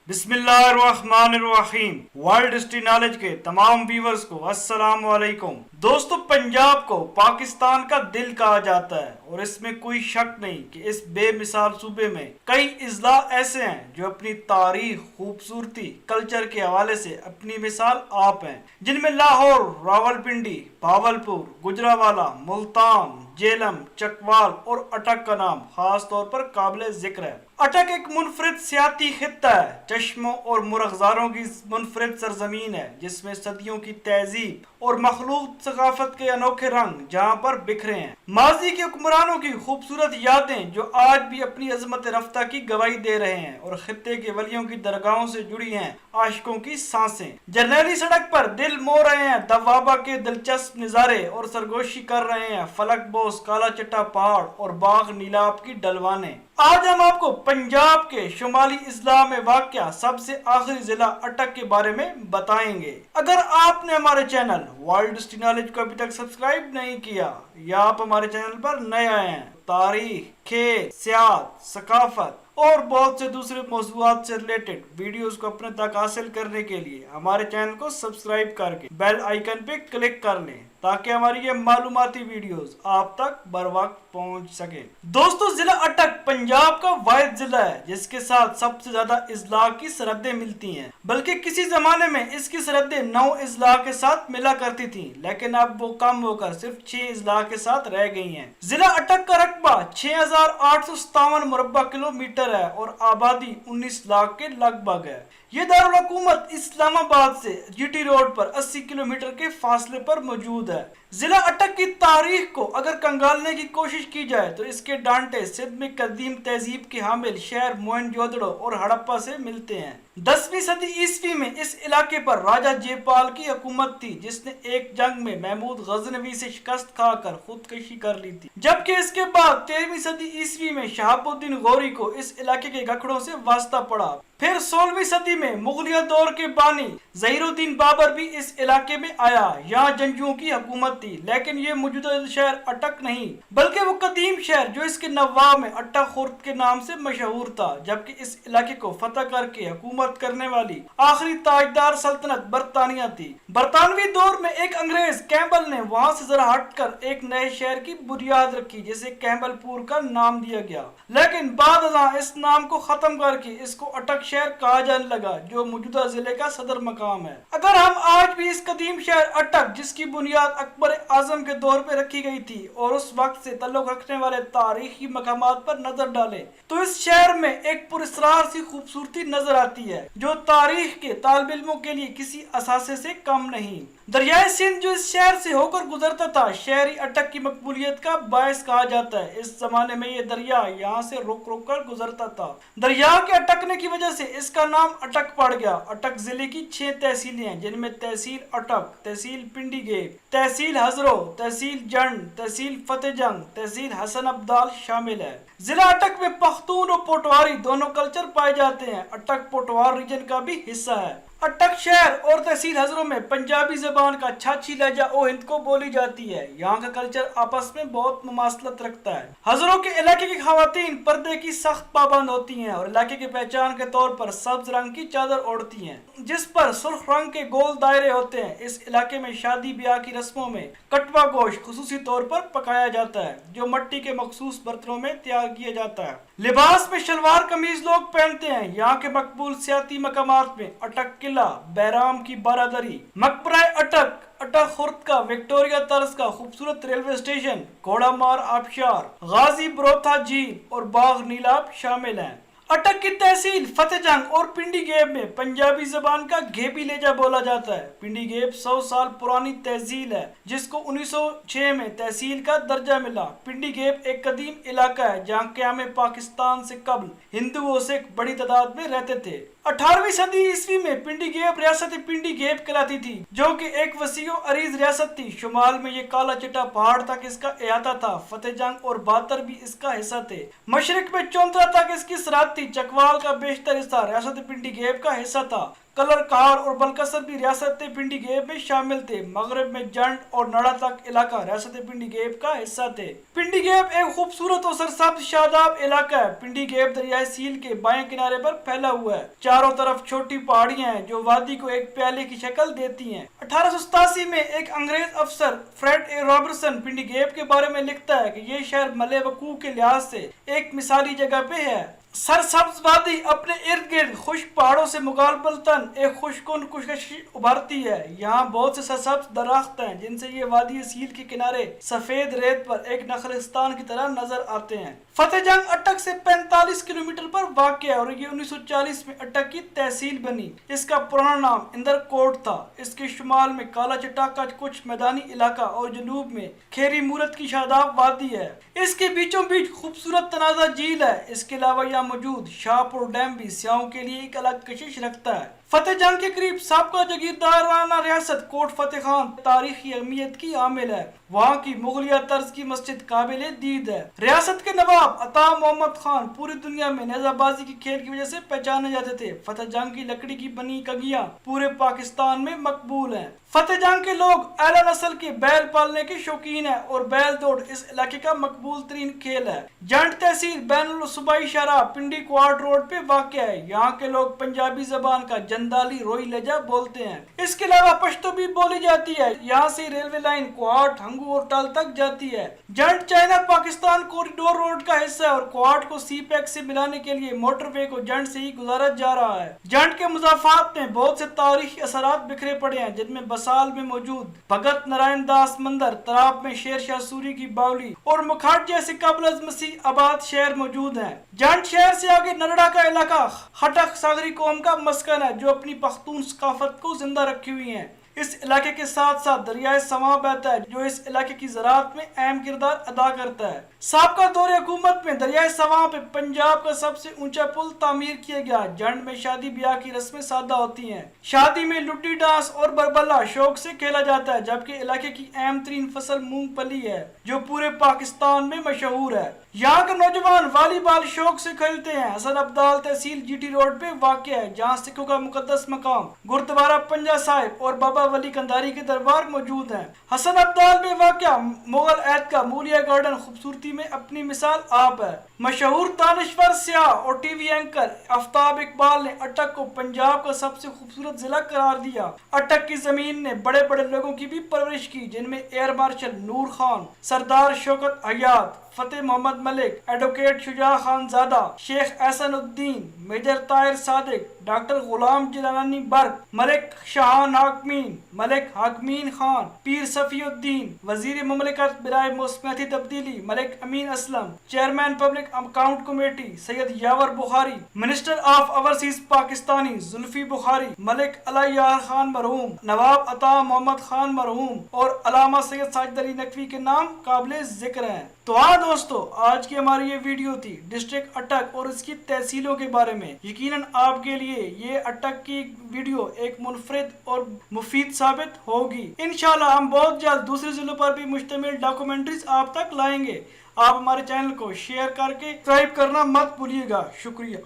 بسم اللہ الرحمن الرحیم۔ ورلڈ ہسٹری نالج کے تمام ویورز کو السلام علیکم۔ دوستو، پنجاب کو پاکستان کا دل کہا جاتا ہے اور اس میں کوئی شک نہیں کہ اس بے مثال صوبے میں کئی اضلاع ایسے ہیں جو اپنی تاریخ، خوبصورتی، کلچر کے حوالے سے اپنی مثال آپ ہیں، جن میں لاہور، راولپنڈی، بھاولپور، گجرانوالہ، ملتان، جیلم، چکوال اور اٹک کا نام خاص طور پر قابل ذکر ہے۔ اٹک ایک منفرد سیاحتی خطہ ہے، چشموں اور مرغزاروں کی منفرد سرزمین ہے جس میں صدیوں کی تہذیب اور مخلوط ثقافت کے انوکھے رنگ جہاں پر بکھرے ہیں۔ ماضی کے حکمرانوں کی خوبصورت یادیں جو آج بھی اپنی عظمت رفتہ کی گواہی دے رہے ہیں اور خطے کے ولیوں کی درگاہوں سے جڑی ہیں عاشقوں کی سانسیں۔ جرنیلی سڑک پر دل مو رہے ہیں دوابہ کے دلچسپ نظارے اور سرگوشی کر رہے ہیں فلک بوس، کالا چٹا پہاڑ اور باغ نیلاب کی ڈلوانے۔ آج ہم آپ کو پنجاب کے شمالی اضلاع میں واقع سب سے آخری ضلع اٹک کے بارے میں بتائیں گے۔ اگر آپ نے ہمارے چینل ورلڈ ہسٹری نالج کو ابھی تک سبسکرائب نہیں کیا یا آپ ہمارے چینل پر نئے آئے ہیں، تاریخ، کھیل، سیاحت، ثقافت اور بہت سے دوسرے موضوعات سے ریلیٹڈ ویڈیوز کو اپنے تک حاصل کرنے کے لیے ہمارے چینل کو سبسکرائب کر کے بیل آئیکن پہ کلک کر لیں تاکہ ہماری یہ معلوماتی ویڈیوز آپ تک بر وقت پہنچ سکے۔ دوستو، ضلع اٹک پنجاب کا واحد ضلع ہے جس کے ساتھ سب سے زیادہ اضلاع کی سرحدیں ملتی ہیں، بلکہ کسی زمانے میں اس کی سرحدیں 9 اضلاع کے ساتھ ملا کرتی تھیں، لیکن اب وہ کم ہو کر صرف 6 اضلاع کے ساتھ رہ گئی ہیں۔ ضلع اٹک کا رقبہ 6857 مربع کلومیٹر ہے اور آبادی 19 لاکھ کے لگ بھگ ہے۔ یہ دارالحکومت اسلام آباد سے جی ٹی روڈ پر 80 کلومیٹر کے فاصلے پر موجود ہے۔ ضلع اٹک کی تاریخ کو اگر کنگالنے کی کوشش کی جائے تو اس کے ڈانٹے سندھ میں قدیم تہذیب کے حامل شہر موئن جودڑو اور ہڑپا سے ملتے ہیں۔ 10ویں صدی عیسوی میں اس علاقے پر راجہ جے پال کی حکومت تھی جس نے ایک جنگ میں محمود غزنوی سے شکست کھا کر خودکشی کر لی تھی، جبکہ اس کے بعد 13ویں صدی عیسوی میں شہاب الدین غوری کو اس علاقے کے گکھڑوں سے واسطہ پڑا۔ پھر 16ویں صدی میں مغلیہ دور کے بانی ظہیر الدین بابر بھی اس علاقے میں آیا۔ یہاں جنگجوؤں کی حکومت تھی، لیکن یہ موجودہ شہر اٹک نہیں بلکہ وہ قدیم شہر جو اس کے نواب میں اٹک خورد کے نام سے مشہور تھا، جبکہ اس علاقے کو فتح کر کے حکومت کرنے والی آخری تاجدار سلطنت برطانیہ تھی۔ برطانوی دور میں ایک انگریز کیمبل نے وہاں سے ذرا ہٹ کر ایک نئے شہر کی بنیاد رکھی جسے کیمبل پور کا نام دیا گیا، لیکن بعد ازاں اس نام کو ختم کر کے اس کو اٹک شہر کہا جانے لگا جو موجودہ ضلع کا صدر مقام ہے۔ اگر ہم آج بھی اس قدیم شہر اٹک جس کی بنیاد اکبر اعظم کے دور پہ رکھی گئی تھی اور اس وقت سے تعلق رکھنے والے تاریخی مقامات پر نظر ڈالیں تو اس شہر میں ایک پراسرار سی خوبصورتی نظر آتی ہے جو تاریخ کے طالب علموں کے لیے کسی اثاثے سے کم نہیں۔ دریائے سندھ جو اس شہر سے ہو کر گزرتا تھا شہری اٹک کی مقبولیت کا باعث کہا جاتا ہے۔ اس زمانے میں یہ دریا یہاں سے رک رک کر گزرتا تھا۔ دریا کے اٹکنے کی وجہ سے اس کا نام اٹک پڑ گیا۔ اٹک ضلع کی 6 تحصیلیں ہیں جن میں تحصیل اٹک، تحصیل پنڈی گیب، تحصیل ہزرو، تحصیل جنڈ، تحصیل فتح جنگ، تحصیل حسن ابدال شامل ہے۔ ضلع اٹک میں پختون اور پوٹواری دونوں کلچر پائے جاتے ہیں۔ اٹک پوٹوار ریجن کا بھی حصہ ہے۔ اٹک شہر اور تحصیل ہزروں میں پنجابی زبان کا چھاچھی لہجہ او ہند کو بولی جاتی ہے۔ یہاں کا کلچر آپس میں بہت مماثلت رکھتا ہے۔ ہزروں کے علاقے کی خواتین پردے کی سخت پابند ہوتی ہیں اور علاقے کی پہچان کے طور پر سبز رنگ کی چادر اوڑھتی ہیں جس پر سرخ رنگ کے گول دائرے ہوتے ہیں۔ اس علاقے میں شادی بیاہ کی رسموں میں کٹوا گوشت خصوصی طور پر پکایا جاتا ہے جو مٹی کے مخصوص برتنوں میں تیار کیا جاتا ہے۔ لباس میں شلوار قمیض لوگ پہنتے ہیں۔ یہاں کے مقبول سیاحتی مقامات میں اٹک قلعہ، بیرام کی بارادری، مقبرہ اٹک، اٹک خورد کا وکٹوریہ طرز کا خوبصورت ریلوے اسٹیشن، گھوڑا مار آبشار، غازی بروتھا جھیل اور باغ نیلاب شامل ہیں۔ اٹک کی تحصیل فتح جنگ اور پنڈی گیب میں پنجابی زبان کا گیبی لہجہ بولا جاتا ہے۔ پنڈی گیب 100 سال پرانی تحصیل ہے جس کو 1906 میں تحصیل کا درجہ ملا۔ پنڈی گیب ایک قدیم علاقہ ہے جہاں قیام پاکستان سے قبل ہندو و سکھ بڑی تعداد میں رہتے تھے۔ 18ویں صدی عیسوی میں پنڈی گیب ریاست پنڈی گیب کہلاتی تھی جو کہ ایک وسیع و عریض ریاست تھی۔ شمال میں یہ کالا چٹا پہاڑ تک اس کا احاطہ تھا۔ فتح جنگ اور باتر بھی اس کا حصہ تھے۔ مشرق میں چونترا تک اس کی سرحد تھی چکوال کا بیشتر حصہ ریاست پنڈی گیب کا حصہ تھا۔ کلر کار اور بلکسر بھی ریاست پنڈی گیب میں شامل تھے۔ مغرب میں جنڈ اور نڑا تک علاقہ ریاست پنڈی گیب کا حصہ تھے۔ پنڈی گیب ایک خوبصورت اور سرسبز شاداب علاقہ ہے۔ پنڈی گیب دریائے سیل کے بائیں کنارے پر پھیلا ہوا ہے۔ چاروں طرف چھوٹی پہاڑیاں ہیں جو وادی کو ایک پیالے کی شکل دیتی ہیں۔ 1887 میں ایک انگریز افسر فریڈ اے رابرسن پنڈی گیب کے بارے میں لکھتا ہے کہ یہ شہر ملے وقوع کے لحاظ سے ایک مثالی جگہ پہ ہے۔ سرسبز وادی اپنے ارد گرد خشک پہاڑوں سے مقابلتاً ایک خشکن کشش ابھرتی ہے۔ یہاں بہت سے سرسبز درخت ہیں جن سے یہ وادی سیل کے کنارے سفید ریت پر ایک نخلستان کی طرح نظر آتے ہیں۔ فتح جنگ اٹک سے 45 کلومیٹر پر واقع ہے اور یہ 1940 میں اٹک کی تحصیل بنی۔ اس کا پرانا نام اندر کوٹ تھا۔ اس کے شمال میں کالا چٹا کا کچھ میدانی علاقہ اور جنوب میں کھیری مورت کی شاداب وادی ہے۔ اس کے بیچوں بیچ خوبصورت تنازع جھیل ہے۔ اس کے علاوہ یہاں موجود شاہپور ڈیم بھی سیاحوں کے لیے ایک الگ کشش رکھتا ہے۔ فتح جنگ کے قریب سابقہ جاگیردارانہ ریاست کوٹ فتح خان تاریخی اہمیت کی حامل ہے۔ وہاں کی مغلیہ طرز کی مسجد قابل دید ہے۔ ریاست کے نواب عطا محمد خان پوری دنیا میں نیزہ بازی کے کھیل کی وجہ سے پہچانے جاتے تھے۔ فتح جنگ کی لکڑی کی بنی کگیاں پورے پاکستان میں مقبول ہیں۔ فتح جنگ کے لوگ اعلیٰ نسل کے بیل پالنے کے شوقین ہیں اور بیل دوڑ اس علاقے کا مقبول ترین کھیل ہے۔ جنڈ تحصیل بین الصوبائی شاہراہ پنڈی کوارڈ روڈ پہ واقع ہے۔ یہاں کے لوگ پنجابی زبان کا جندالی روئی لہجہ بولتے ہیں۔ اس کے علاوہ پشتو بھی بولی جاتی ہے۔ یہاں سے ریلوے لائن کوہاٹ، ہنگو اور ٹال تک جاتی ہے۔ Jand China Pakistan corridor road کا حصہ ہے اور کوہاٹ کو سی پیک سے ملانے کے لیے موٹر وے کو جنڈ سے ہی گزارا جا رہا ہے۔ جنڈ کے مضافات میں بہت سے تاریخی اثرات بکھرے پڑے ہیں جن میں بسال میں موجود بھگت نارائن داس مندر، تراب میں شیر شاہ سوری کی باولی اور مکھاٹ جیسے قبل از مسیح آباد شہر موجود ہیں۔ جنڈ شہر سے آگے نرڑا کا علاقہ خٹک ساغری قوم کا مسکن ہے جو اپنی پختون ثقافت کو زندہ رکھے ہوئی ہیں۔ اس علاقے کے ساتھ ساتھ دریائے سواں بہتا ہے جو اس علاقے کی زراعت میں اہم کردار ادا کرتا ہے۔ سابقہ دور حکومت میں دریائے سواں پہ پنجاب کا سب سے اونچا پل تعمیر کیا گیا۔ جنڈ میں شادی بیاہ کی رسمیں سادہ ہوتی ہیں۔ شادی میں لڈی ڈانس اور بربلا شوق سے کھیلا جاتا ہے جبکہ علاقے کی اہم ترین فصل مونگ پھلی ہے جو پورے پاکستان میں مشہور ہے۔ یہاں کے نوجوان والی بال شوق سے کھیلتے ہیں۔ حسن ابدال تحصیل جی ٹی روڈ پہ واقع ہے جہاں سکھوں کا مقدس مقام گردوارہ پنجا صاحب اور بابا ولی کندھاری کے دربار موجود ہیں۔ حسن ابدال میں واقع مغل عہد کا مولیہ گارڈن خوبصورتی میں اپنی مثال آپ ہے۔ مشہور دانشور سیاح اور ٹی وی اینکر آفتاب اقبال نے اٹک کو پنجاب کا سب سے خوبصورت ضلع قرار دیا۔ اٹک کی زمین نے بڑے بڑے لوگوں کی بھی پرورش کی جن میں ایئر مارشل نور خان، سردار شوکت حیات، فتح محمد ملک، ایڈوکیٹ شجاع خان زادہ، شیخ احسن الدین، میجر طاہر صادق، ڈاکٹر غلام جیلانی برق، ملک شاہان حاکمین، ملک حاکمین خان، پیر صفی الدین، وزیر مملکت برائے موسمیاتی تبدیلی Malik Amin Aslam, chairman public account committee Syed Yawar Bukhari, minister of overseas Pakistani Zulfi Bukhari, Malik Ali Yar Khan مرحوم، نواب عطا محمد خان مرحوم اور علامہ سید ساجد علی نقوی کے نام قابل ذکر ہیں۔ تو ہاں دوستو، آج کی ہماری یہ ویڈیو تھی ڈسٹرکٹ اٹک اور اس کی تحصیلوں کے بارے میں۔ یقیناً آپ کے لیے یہ اٹک کی ویڈیو ایک منفرد اور مفید ثابت ہوگی۔ انشاءاللہ ہم بہت جلد دوسرے ضلعوں پر بھی مشتمل ڈاکومنٹریز آپ تک لائیں گے۔ آپ ہمارے چینل کو شیئر کر کے سبسکرائب کرنا مت بھولیے گا۔ شکریہ۔